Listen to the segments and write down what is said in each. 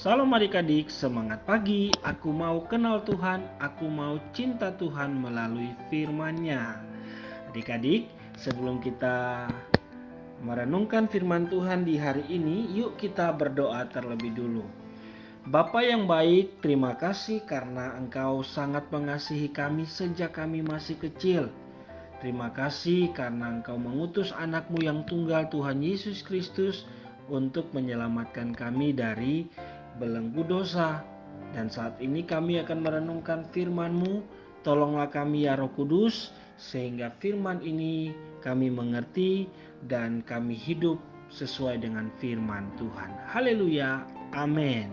Salam adik-adik, semangat pagi. Aku mau kenal Tuhan, aku mau cinta Tuhan melalui firman-Nya. Adik-adik, sebelum kita merenungkan firman Tuhan di hari ini, yuk kita berdoa terlebih dulu. Bapa yang baik, terima kasih karena Engkau sangat mengasihi kami sejak kami masih kecil. Terima kasih karena Engkau mengutus anak-Mu yang tunggal, Tuhan Yesus Kristus, untuk menyelamatkan kami dari belenggu dosa. Dan saat ini kami akan merenungkan firman-Mu. Tolonglah kami ya Roh Kudus, sehingga firman ini kami mengerti dan kami hidup sesuai dengan firman Tuhan. Haleluya, amin.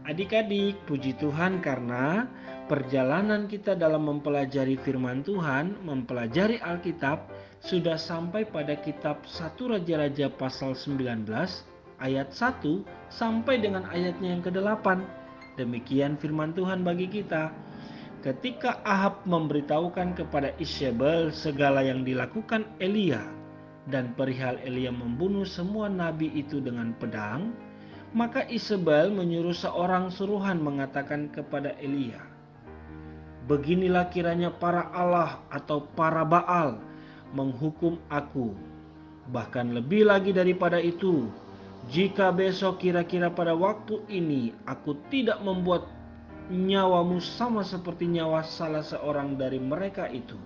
Adik-adik, puji Tuhan karena perjalanan kita dalam mempelajari firman Tuhan, mempelajari Alkitab, sudah sampai pada kitab 1 Raja-Raja pasal 19 ayat 1 sampai dengan ayatnya yang ke-8. Demikian firman Tuhan bagi kita. Ketika Ahab memberitahukan kepada Isabel segala yang dilakukan Elia dan perihal Elia membunuh semua nabi itu dengan pedang, maka Isabel menyuruh seorang suruhan mengatakan kepada Elia, "Beginilah kiranya para Allah atau para Baal menghukum aku. Bahkan lebih lagi daripada itu, jika besok kira-kira pada waktu ini aku tidak membuat nyawamu sama seperti nyawa salah seorang dari mereka itu,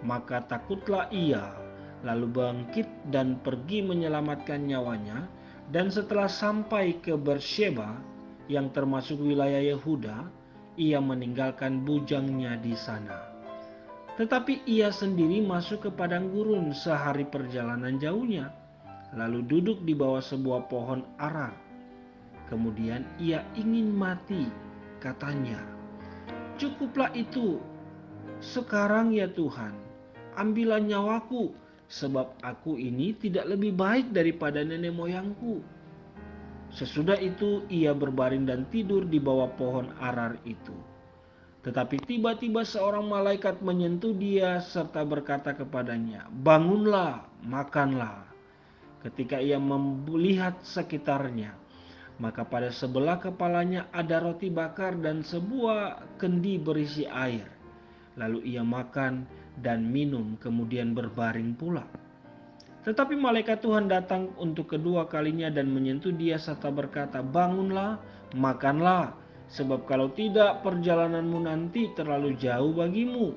maka takutlah ia, lalu bangkit dan pergi menyelamatkan nyawanya. Dan setelah sampai ke Beersheba yang termasuk wilayah Yehuda, ia meninggalkan bujangnya di sana. Tetapi ia sendiri masuk ke padang gurun sehari perjalanan jauhnya, lalu duduk di bawah sebuah pohon ara. Kemudian ia ingin mati, katanya, "Cukuplah itu, sekarang ya Tuhan, ambillah nyawaku, sebab aku ini tidak lebih baik daripada nenek moyangku." Sesudah itu ia berbaring dan tidur di bawah pohon arar itu. Tetapi tiba-tiba seorang malaikat menyentuh dia serta berkata kepadanya, "Bangunlah, makanlah." Ketika ia melihat sekitarnya, maka pada sebelah kepalanya ada roti bakar dan sebuah kendi berisi air. Lalu ia makan dan minum, kemudian berbaring pula. Tetapi malaikat Tuhan datang untuk kedua kalinya dan menyentuh dia serta berkata, "Bangunlah, makanlah, sebab kalau tidak perjalananmu nanti terlalu jauh bagimu."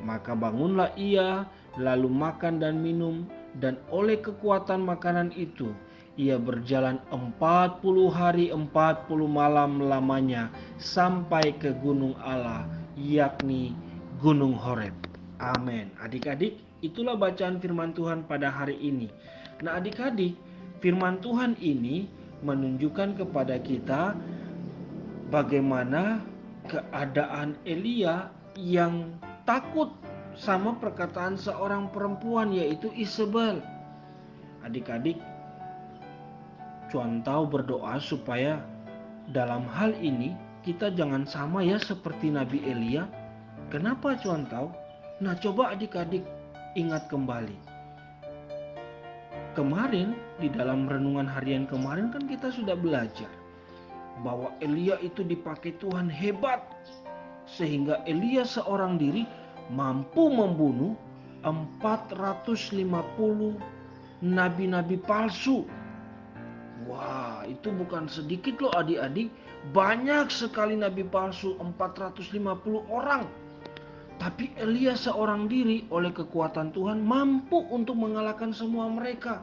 Maka bangunlah ia, lalu makan dan minum, dan oleh kekuatan makanan itu ia berjalan 40 hari 40 malam lamanya sampai ke gunung Allah, yakni Gunung Horeb. Amin. Adik-adik, itulah bacaan firman Tuhan pada hari ini. Nah adik-adik, firman Tuhan ini menunjukkan kepada kita bagaimana keadaan Elia yang takut sama perkataan seorang perempuan, yaitu Isabel. Adik-adik, Cuan tahu berdoa supaya dalam hal ini kita jangan sama ya seperti Nabi Elia. Kenapa Cuan tahu? Nah coba adik-adik ingat kembali. Kemarin di dalam renungan harian kemarin kan kita sudah belajar bahwa Elia itu dipakai Tuhan hebat, sehingga Elia seorang diri mampu membunuh 450 nabi-nabi palsu. Wah, itu bukan sedikit loh adik-adik. Banyak sekali nabi palsu, 450 orang. Tapi Elia seorang diri oleh kekuatan Tuhan mampu untuk mengalahkan semua mereka.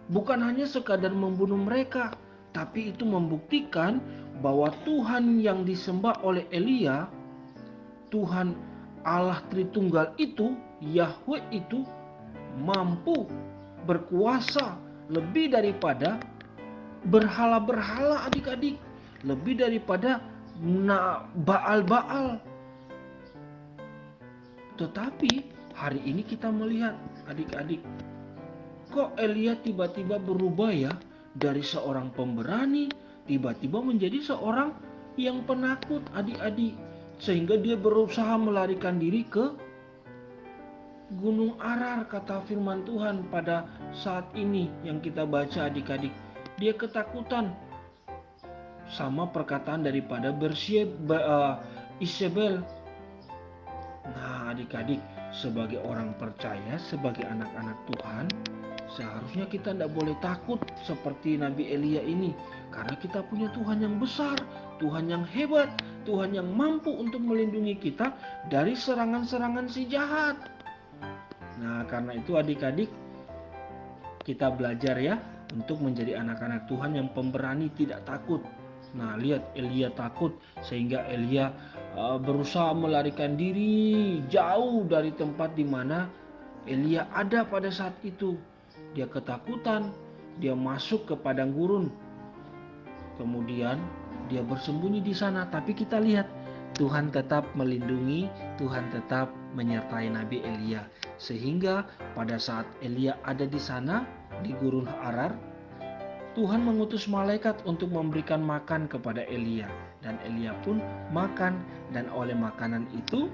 Bukan hanya sekadar membunuh mereka, tapi itu membuktikan bahwa Tuhan yang disembah oleh Elia, Tuhan Allah Tritunggal itu, Yahweh itu, mampu berkuasa lebih daripada berhala-berhala adik-adik, lebih daripada Baal-Baal. Tetapi hari ini kita melihat adik-adik, kok Elia tiba-tiba berubah ya, dari seorang pemberani tiba-tiba menjadi seorang yang penakut adik-adik, sehingga dia berusaha melarikan diri ke Gunung Arar, kata firman Tuhan pada saat ini yang kita baca adik-adik. dia ketakutan sama perkataan daripada Isabel. Nah, adik-adik, sebagai orang percaya, sebagai anak-anak Tuhan, seharusnya kita tidak boleh takut seperti Nabi Elia ini. Karena kita punya Tuhan yang besar, Tuhan yang hebat, Tuhan yang mampu untuk melindungi kita dari serangan-serangan si jahat. Nah, karena itu adik-adik, kita belajar ya untuk menjadi anak-anak Tuhan yang pemberani, tidak takut. Nah, lihat Elia takut sehingga Elia berusaha melarikan diri jauh dari tempat di mana Elia ada pada saat itu. Dia ketakutan, dia masuk ke padang gurun. Kemudian dia bersembunyi di sana, tapi kita lihat Tuhan tetap melindungi, Tuhan tetap menyertai Nabi Elia. Sehingga pada saat Elia ada di sana di gurun Arar, Tuhan mengutus malaikat untuk memberikan makan kepada Elia. Dan Elia pun makan, dan oleh makanan itu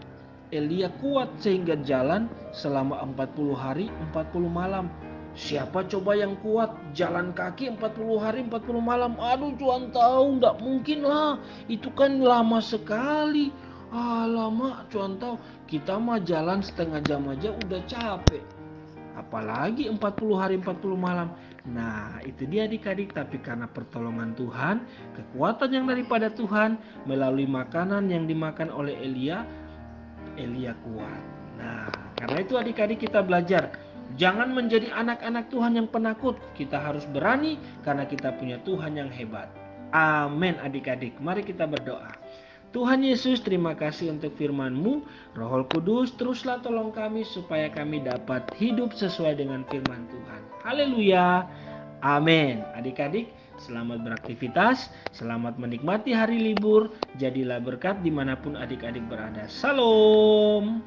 Elia kuat sehingga jalan selama 40 hari 40 malam. Siapa coba yang kuat jalan kaki 40 hari 40 malam? Aduh, Tuhan tahu enggak mungkin lah. Itu kan lama sekali. Lama, Tuhan tahu. Kita mah jalan setengah jam aja udah capek. Apalagi 40 hari 40 malam. Nah, itu dia adik-adik. Tapi karena pertolongan Tuhan, kekuatan yang daripada Tuhan, melalui makanan yang dimakan oleh Elia kuat. Nah, karena itu adik-adik kita belajar, jangan menjadi anak-anak Tuhan yang penakut. Kita harus berani karena kita punya Tuhan yang hebat. Amin adik-adik. Mari kita berdoa. Tuhan Yesus, terima kasih untuk firman-Mu. Roh Kudus, teruslah tolong kami supaya kami dapat hidup sesuai dengan firman Tuhan. Haleluya. Amin. Adik-adik, selamat beraktivitas, selamat menikmati hari libur. Jadilah berkat dimanapun adik-adik berada. Salam.